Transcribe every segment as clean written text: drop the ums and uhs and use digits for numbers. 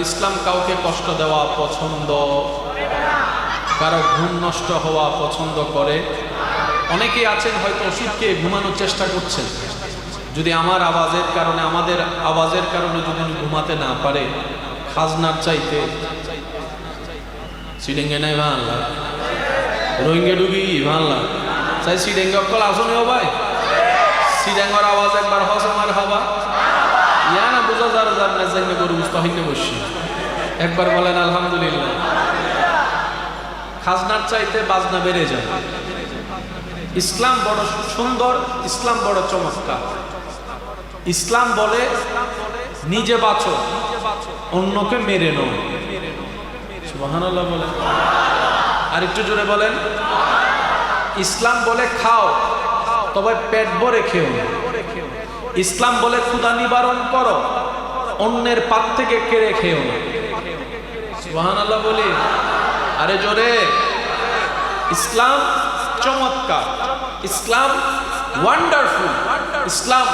ইসলাম কাউকে কষ্ট দেওয়া পছন্দ, কারো ঘুম নষ্ট হওয়া পছন্দ করে। অনেকেই আছেন হয়তো ওষুধ খেয়ে ঘুমানোর চেষ্টা করছেন, যদি আমার আওয়াজের কারণে, আমাদের আওয়াজের কারণে যদি ঘুমাতে না পারে, খাজনার চাইতে সিডেঙ্গে নাই ভাল্লা, রোহিঙ্গে ডুবি ভাল্লা চাই সিডেঙ্গে অকল আসনেও ভাই, সিডেঙ্গর আওয়াজ একবার হস আমার হাবা ইয়া না বোঝা যার যার না জানি গরু মুস্তাহিনে বসি, একবার বলেন আলহামদুলিল্লাহ। খাজনার চাইতে বাজনা বেড়ে যায়। ইসলাম বড় সুন্দর, ইসলাম বড় চমৎকার। ইসলাম বলে নিজে বাঁচো, অন্যকে মেরে নাও। সুবহানাল্লাহ বলেন, আর একটু জোরে বলেন। ইসলাম বলে খাও, তবে পেট ভরে খেও না। ইসলাম বলে ক্ষুধা নিবারণ করো, অন্যের পাত থেকে কেড়ে খেও না। সুবহানাল্লাহ বলি, আরে জোরে। ইসলাম চমৎকার, ইসলাম ওয়ান্ডারফুল, ইসলাম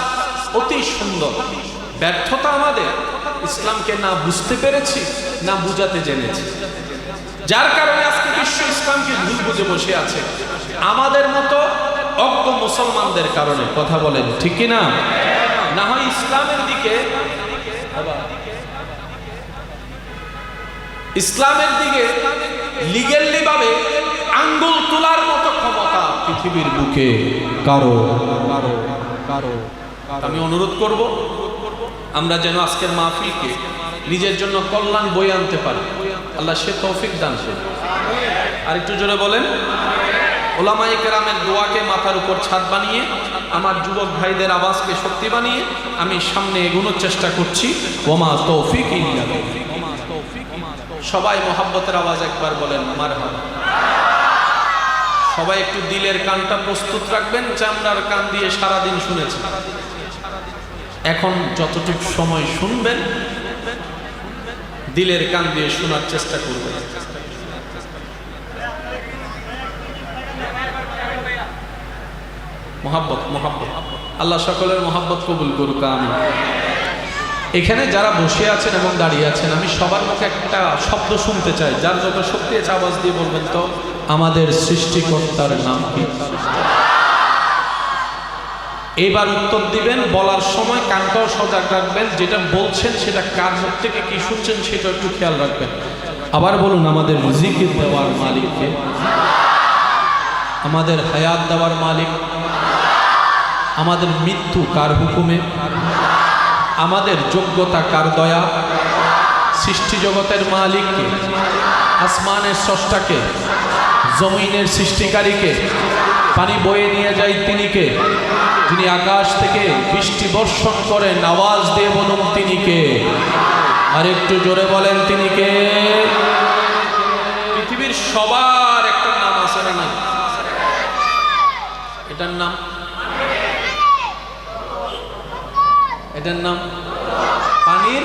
অতি সুন্দর। ব্যর্থতা আমাদের ইসলামকে না বুঝতে পেরেছি, না বুঝাতে জেনেছি, যার কারণে আজকে বিশ্ব ইসলামকে ভুল বুঝে বসে আছে, আমাদের মতো অজ্ঞ মুসলমানদের কারণে। কথা বলেন ঠিক কি না? না হয় ইসলামের দিকে, ইসলামের দিকে লিগ্যালি ভাবে আঙ্গুল তোলার মতো ক্ষমতা পৃথিবীর বুকে কারো কারো কারো। আমি অনুরোধ করব, আমরা যেন আজকের মাহফিলকে নিজের জন্য কল্যাণ বয়ে আনতে পারি। আল্লাহ সে তৌফিক দান করুন। আর একটু জোরে বলেন। ওলামায়ে কেরামের দোয়াকে মাথার উপর ছাদ বানিয়ে, আমার যুবক ভাইদের আওয়াজকে শক্তি বানিয়ে আমি সামনে এগোনোর চেষ্টা করছি। ওমা তৌফিক ইল্লা বিল্লাহ। সবাই মোহাব্বতের আওয়াজ একবার বলেন মারহাবা। সবাই একটু দিলের কানটা প্রস্তুত রাখবেন, চামড়ার কান দিয়ে সারাদিন শুনেছেন, এখন যতটুকু সময় শুনবেন দিলের কান দিয়ে শোনার চেষ্টা করবেন। মোহাব্বত, মোহাব্বত। আল্লাহ সকলের মোহাব্বত কবুল করুক, আমিন। এখানে যারা বসে আছেন এবং দাঁড়িয়ে আছেন, আমি সবার মুখে একটা শব্দ শুনতে চাই। যার যত শক্তি আছে আওয়াজ দিয়ে বলবেন তো, আমাদের সৃষ্টিকর্তার নাম কি? এবার উত্তর দিবেন, বলার সময় কানটাও সজাগ রাখবেন, যেটা বলছেন সেটা কার মুখ থেকে কি শুনছেন সেটা একটু খেয়াল রাখবেন। আবার বলুন, আমাদের রিজিক দেওয়ার মালিক কে? আমাদের হায়াত দেওয়ার মালিক? আমাদের মৃত্যু কার হুকুমে? আমাদের যোগ্যতা কার দয়া? সৃষ্টি জগতের মালিককে? আসমানের স্রষ্টাকে? জমিনের সৃষ্টিকারীকে? পানি বয়ে নিয়ে যায় তিনি কে? যিনি আকাশ থেকে বৃষ্টি বর্ষণ করেন, আওয়াজ দিয়ে বলুন তিনি কে? আর একটু জোরে বলেন তিনি কে? পৃথিবীর সবার একটা নাম আছে না নাই? এটার নাম, এটার নাম পানির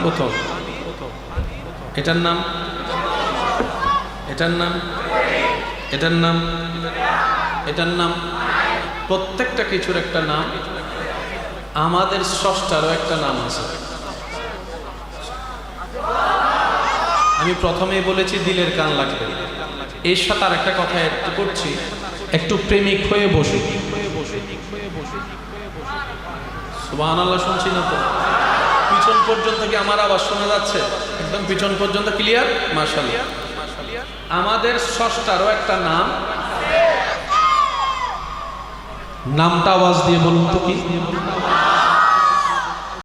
বোতল। এটার নাম, এটার নাম, এটার নাম, এটার নাম। প্রত্যেকটা কিছুর একটা নাম। আমাদের স্রষ্টারও একটা নাম আছে। আমি প্রথমেই বলেছি দিলের কান লাগবে। এর সাথে আর একটা কথা একটু করছি, একটু প্রেমিক হয়ে বসে। সুবহানাল্লাহ, শুনছি না তো? পিছন পর্যন্ত কি আমার আওয়াজ শোনা যাচ্ছে? একদম পিছন পর্যন্ত ক্লিয়ার? মাশাআল্লাহ। আমাদের স্রষ্টারও একটা নাম। নামটা আওয়াজ দিয়ে বলুন তো কি?